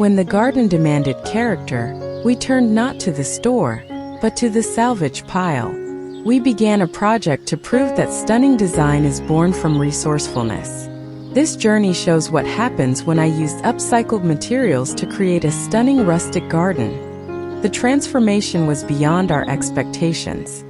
When the garden demanded character, we turned not to the store, but to the salvage pile. We began a project to prove that stunning design is born from resourcefulness. This journey shows what happens when I used upcycled materials to create a stunning rustic garden. The transformation was beyond our expectations.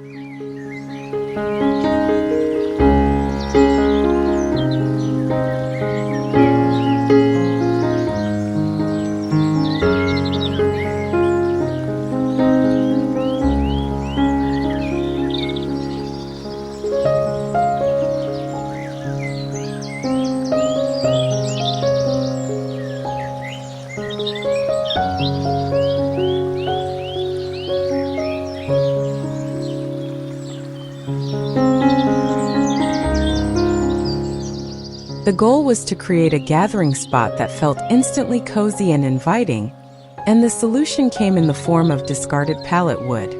The goal was to create a gathering spot that felt instantly cozy and inviting, and the solution came in the form of discarded pallet wood.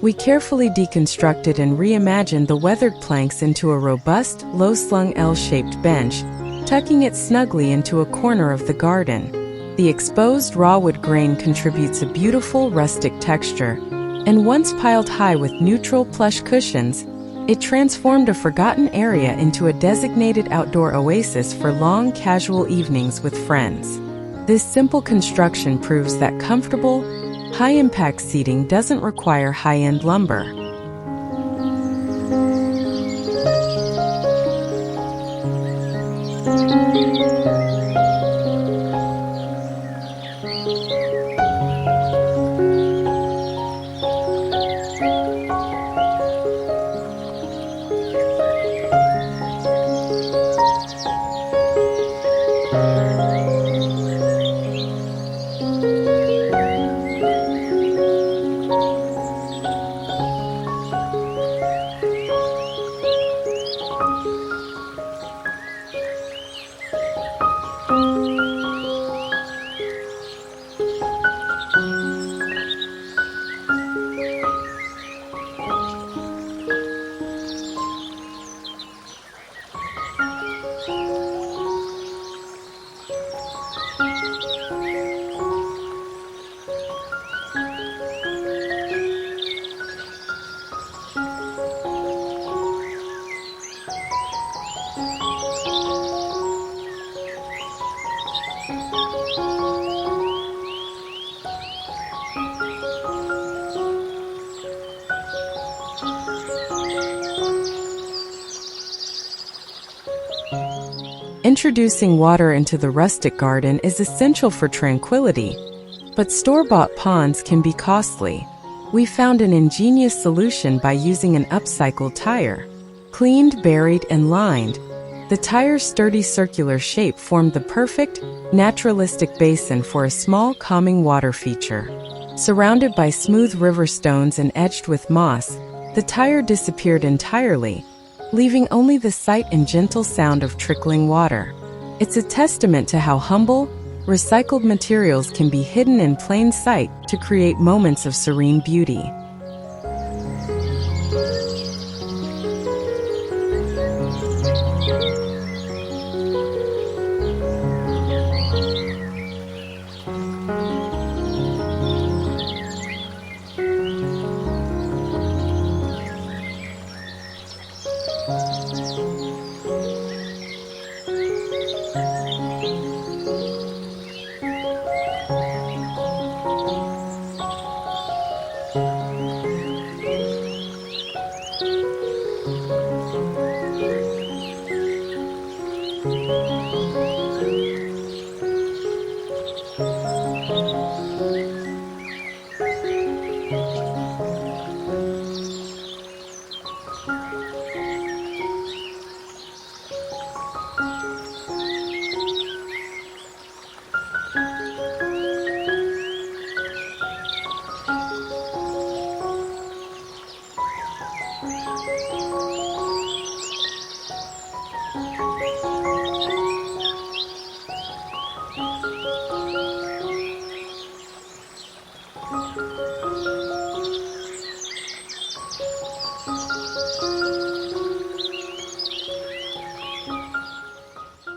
We carefully deconstructed and reimagined the weathered planks into a robust, low-slung L-shaped bench, tucking it snugly into a corner of the garden. The exposed raw wood grain contributes a beautiful rustic texture, and once piled high with neutral plush cushions, it transformed a forgotten area into a designated outdoor oasis for long, casual evenings with friends. This simple construction proves that comfortable, high-impact seating doesn't require high-end lumber. Introducing water into the rustic garden is essential for tranquility, but store-bought ponds can be costly. We found an ingenious solution by using an upcycled tire. Cleaned, buried, and lined, the tire's sturdy circular shape formed the perfect, naturalistic basin for a small, calming water feature. Surrounded by smooth river stones and edged with moss, the tire disappeared entirely, leaving only the sight and gentle sound of trickling water. It's a testament to how humble, recycled materials can be hidden in plain sight to create moments of serene beauty.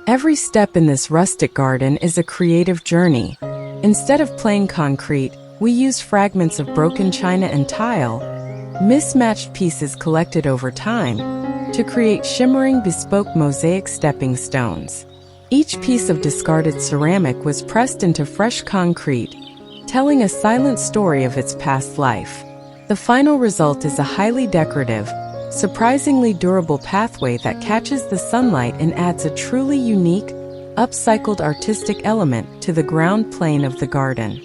Every step in this rustic garden is a creative journey. Instead of plain concrete, we used fragments of broken china and tile, mismatched pieces collected over time, to create shimmering bespoke mosaic stepping stones. Each piece of discarded ceramic was pressed into fresh concrete, telling a silent story of its past life. The final result is a highly decorative, surprisingly durable pathway that catches the sunlight and adds a truly unique, upcycled artistic element to the ground plane of the garden.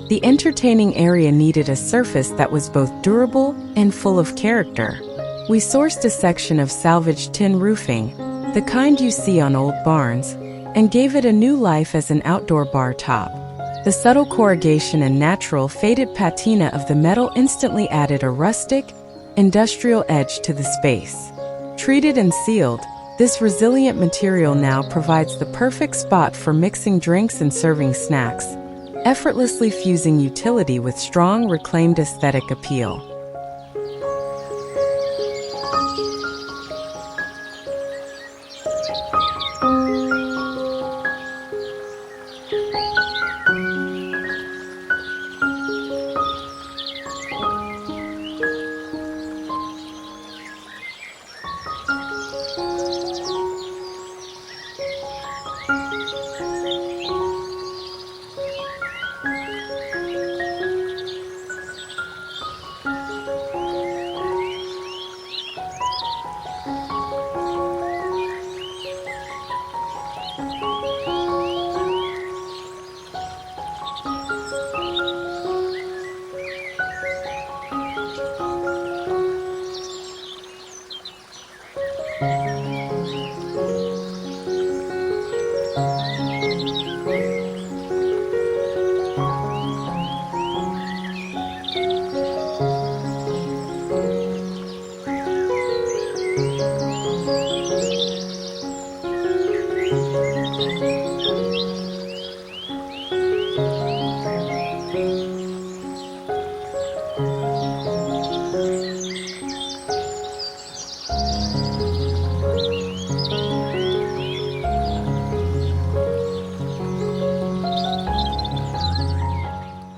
The entertaining area needed a surface that was both durable and full of character. We sourced a section of salvaged tin roofing, the kind you see on old barns, and gave it a new life as an outdoor bar top. The subtle corrugation and natural faded patina of the metal instantly added a rustic, industrial edge to the space. Treated and sealed, this resilient material now provides the perfect spot for mixing drinks and serving snacks, effortlessly fusing utility with strong reclaimed aesthetic appeal.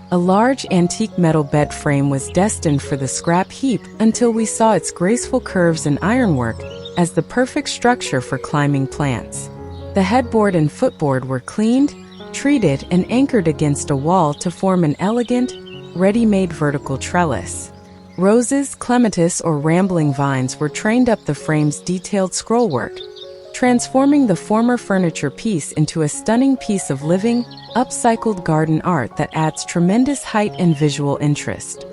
A large antique metal bed frame was destined for the scrap heap until we saw its graceful curves and ironwork as the perfect structure for climbing plants. The headboard and footboard were cleaned, treated, and anchored against a wall to form an elegant, ready-made vertical trellis. Roses, clematis, or rambling vines were trained up the frame's detailed scrollwork, transforming the former furniture piece into a stunning piece of living, upcycled garden art that adds tremendous height and visual interest.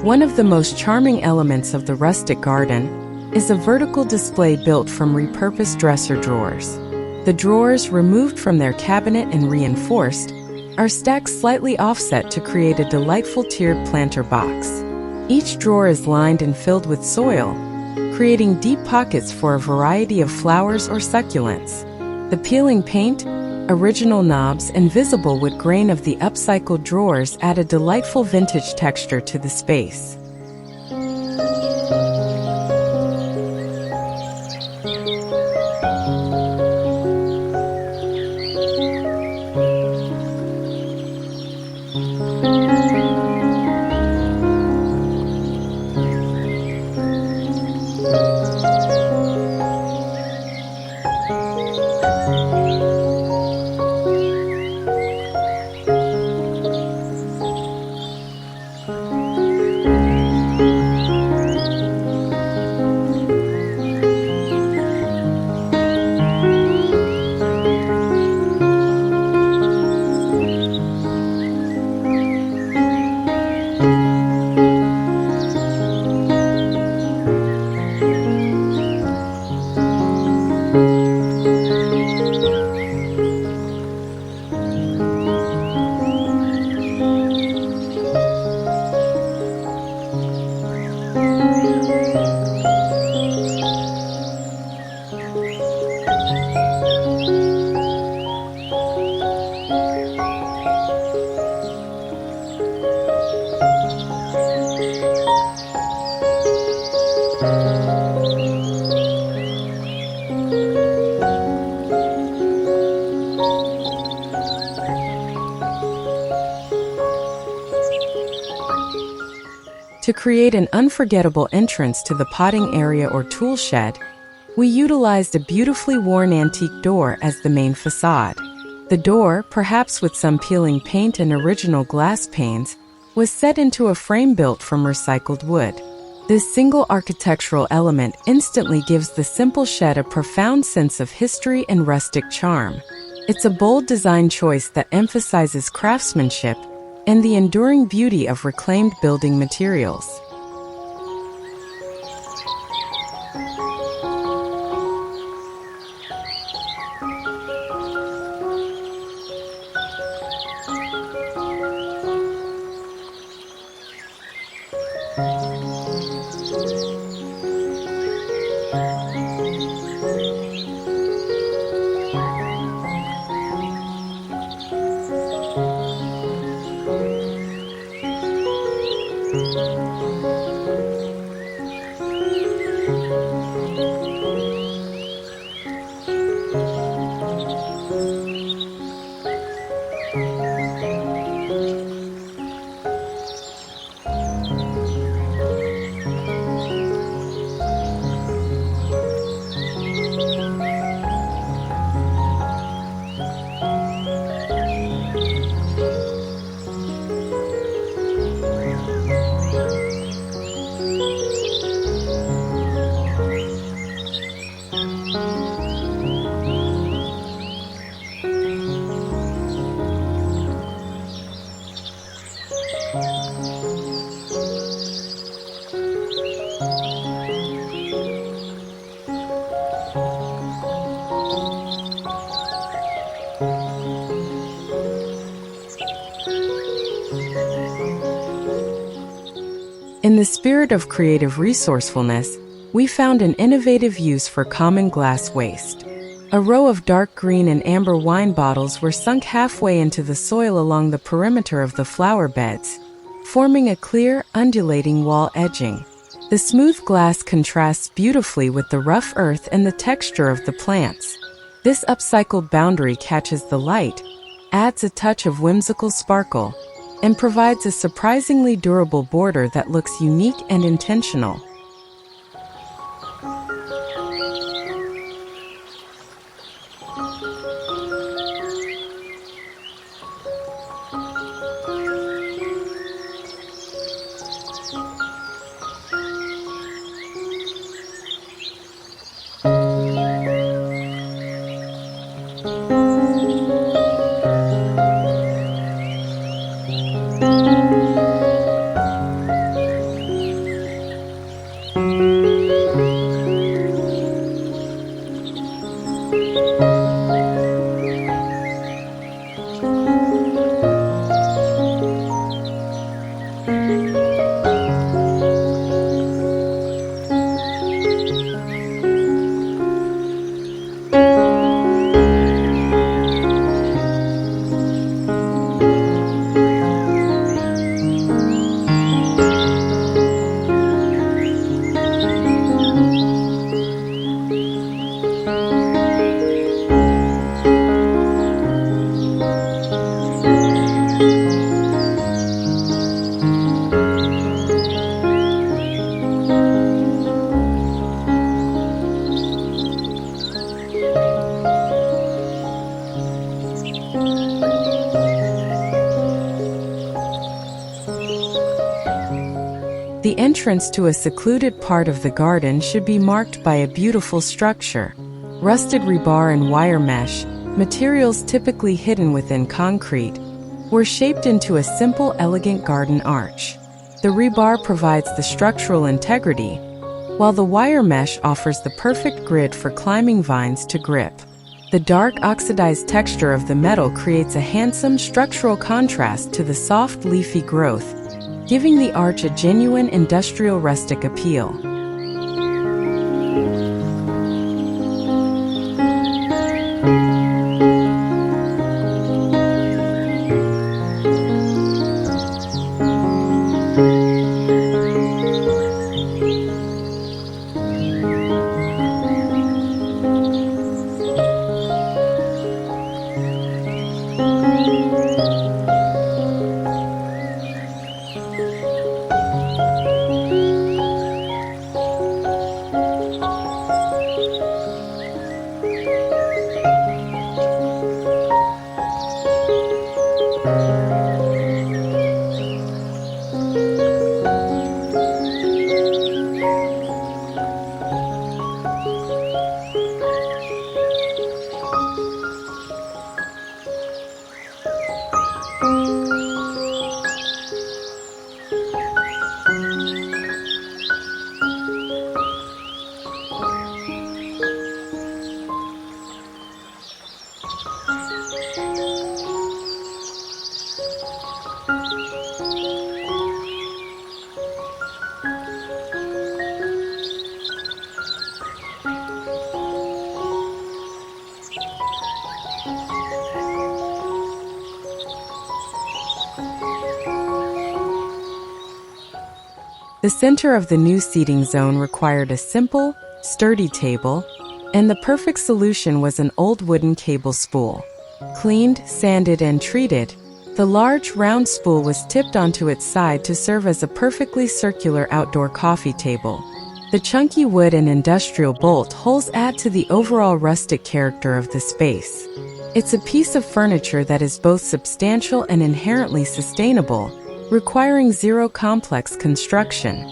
One of the most charming elements of the rustic garden is a vertical display built from repurposed dresser drawers. The drawers, removed from their cabinet and reinforced, are stacked slightly offset to create a delightful tiered planter box. Each drawer is lined and filled with soil, creating deep pockets for a variety of flowers or succulents. The peeling paint, original knobs, and visible wood grain of the upcycled drawers add a delightful vintage texture to the space. To create an unforgettable entrance to the potting area or tool shed, we utilized a beautifully worn antique door as the main facade. The door, perhaps with some peeling paint and original glass panes, was set into a frame built from recycled wood. This single architectural element instantly gives the simple shed a profound sense of history and rustic charm. It's a bold design choice that emphasizes craftsmanship and the enduring beauty of reclaimed building materials. In the spirit of creative resourcefulness, we found an innovative use for common glass waste. A row of dark green and amber wine bottles were sunk halfway into the soil along the perimeter of the flower beds, forming a clear, undulating wall edging. The smooth glass contrasts beautifully with the rough earth and the texture of the plants. This upcycled boundary catches the light, adds a touch of whimsical sparkle, and provides a surprisingly durable border that looks unique and intentional. The entrance to a secluded part of the garden should be marked by a beautiful structure. Rusted rebar and wire mesh, materials typically hidden within concrete, were shaped into a simple, elegant garden arch. The rebar provides the structural integrity, while the wire mesh offers the perfect grid for climbing vines to grip. The dark, oxidized texture of the metal creates a handsome structural contrast to the soft, leafy growth, giving the arch a genuine industrial rustic appeal. The center of the new seating zone required a simple, sturdy table, and the perfect solution was an old wooden cable spool. Cleaned, sanded, and treated, the large, round spool was tipped onto its side to serve as a perfectly circular outdoor coffee table. The chunky wood and industrial bolt holes add to the overall rustic character of the space. It's a piece of furniture that is both substantial and inherently sustainable, requiring zero complex construction.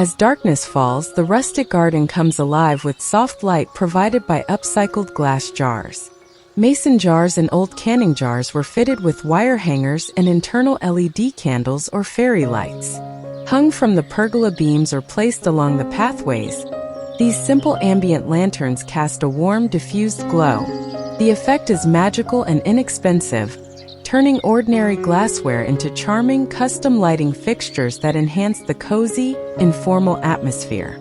As darkness falls, the rustic garden comes alive with soft light provided by upcycled glass jars. Mason jars and old canning jars were fitted with wire hangers and internal LED candles or fairy lights. Hung from the pergola beams or placed along the pathways, these simple ambient lanterns cast a warm, diffused glow. The effect is magical and inexpensive, turning ordinary glassware into charming, custom lighting fixtures that enhance the cozy, informal atmosphere.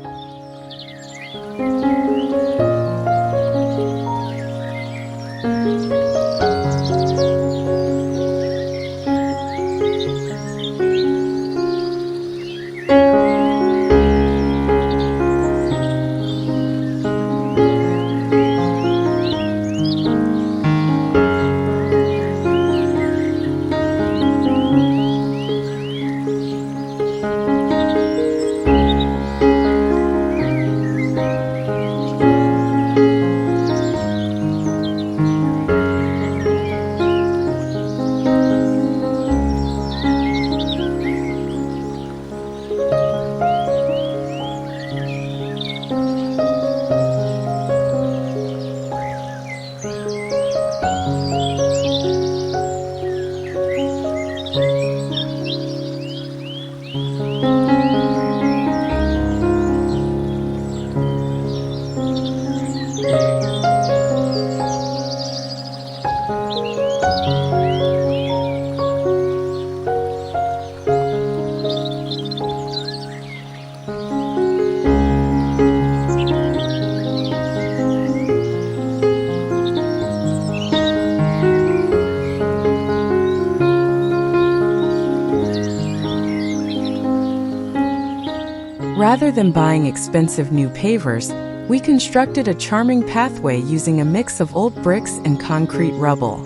Rather than buying expensive new pavers, we constructed a charming pathway using a mix of old bricks and concrete rubble.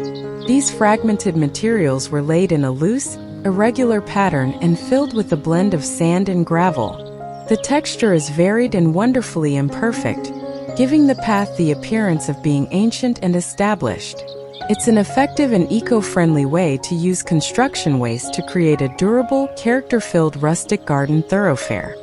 These fragmented materials were laid in a loose, irregular pattern and filled with a blend of sand and gravel. The texture is varied and wonderfully imperfect, giving the path the appearance of being ancient and established. It's an effective and eco-friendly way to use construction waste to create a durable, character-filled rustic garden thoroughfare.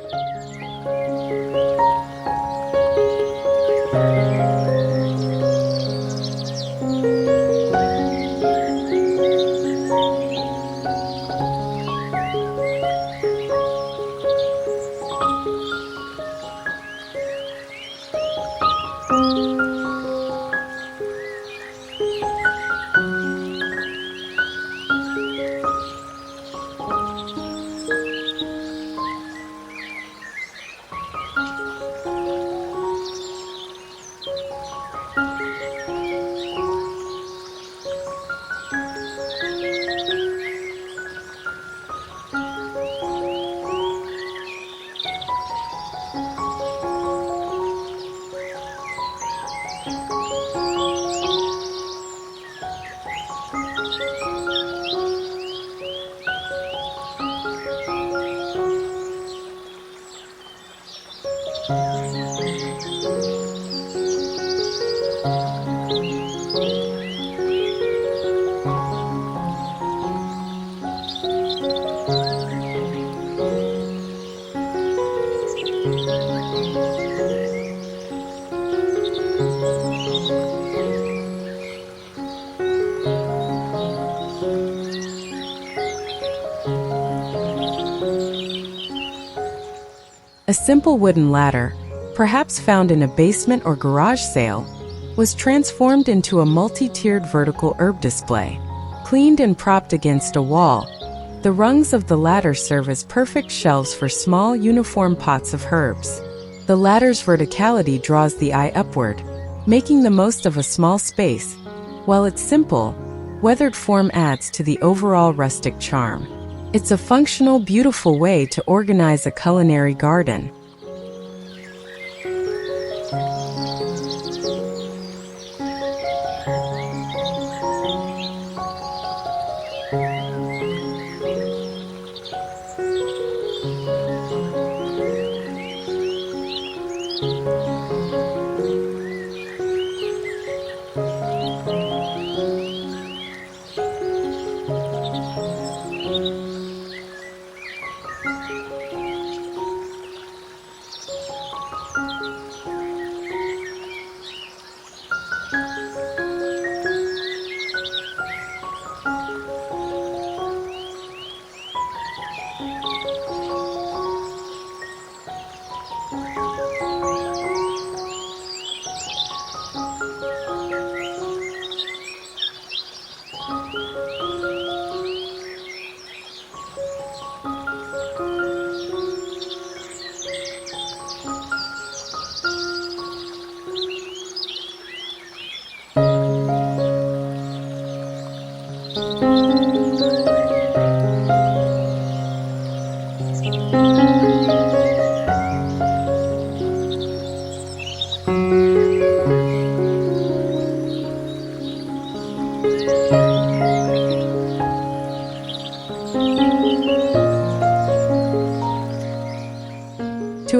A simple wooden ladder, perhaps found in a basement or garage sale, was transformed into a multi-tiered vertical herb display. Cleaned and propped against a wall, the rungs of the ladder serve as perfect shelves for small, uniform pots of herbs. The ladder's verticality draws the eye upward, making the most of a small space, while its simple, weathered form adds to the overall rustic charm. It's a functional, beautiful way to organize a culinary garden.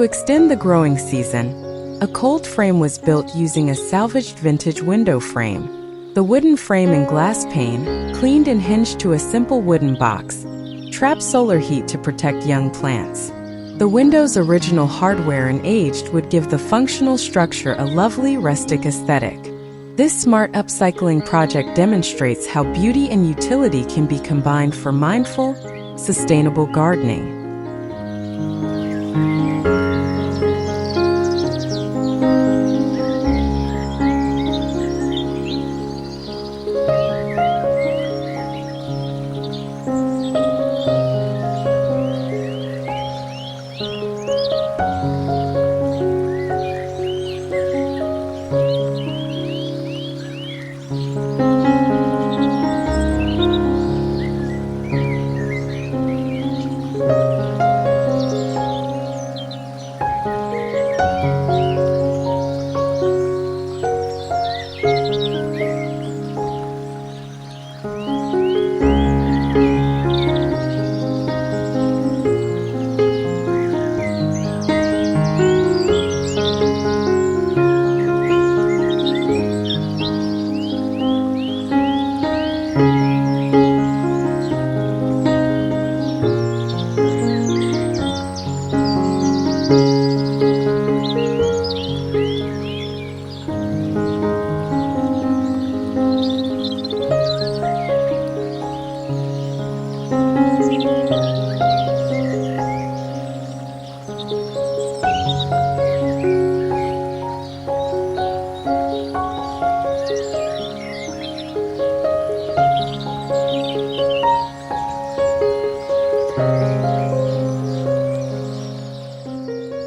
extend the growing season, a cold frame was built using a salvaged vintage window frame. The wooden frame and glass pane, cleaned and hinged to a simple wooden box, traps solar heat to protect young plants. The window's original hardware and aged would give the functional structure a lovely rustic aesthetic. This smart upcycling project demonstrates how beauty and utility can be combined for mindful, sustainable gardening.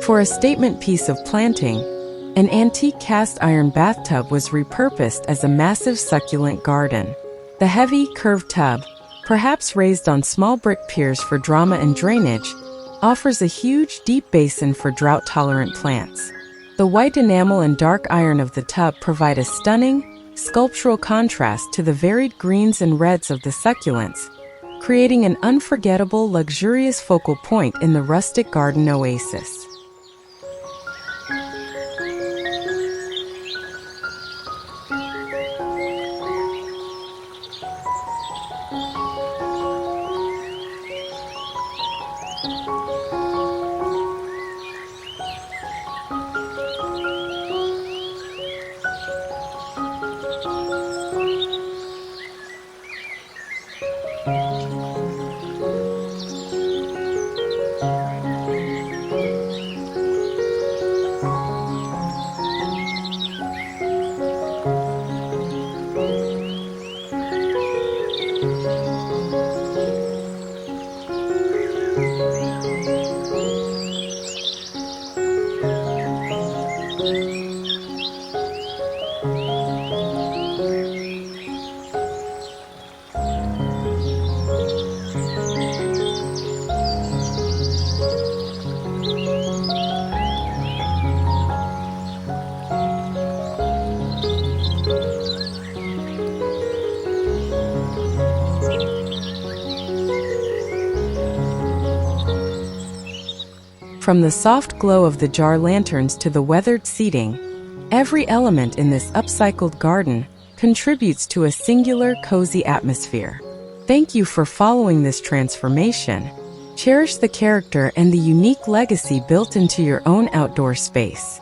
For a statement piece of planting, an antique cast iron bathtub was repurposed as a massive succulent garden. The heavy, curved tub, perhaps raised on small brick piers for drama and drainage, offers a huge, deep basin for drought-tolerant plants. The white enamel and dark iron of the tub provide a stunning, sculptural contrast to the varied greens and reds of the succulents, creating an unforgettable, luxurious focal point in the rustic garden oasis. From the soft glow of the jar lanterns to the weathered seating, every element in this upcycled garden contributes to a singular, cozy atmosphere. Thank you for following this transformation. Cherish the character and the unique legacy built into your own outdoor space.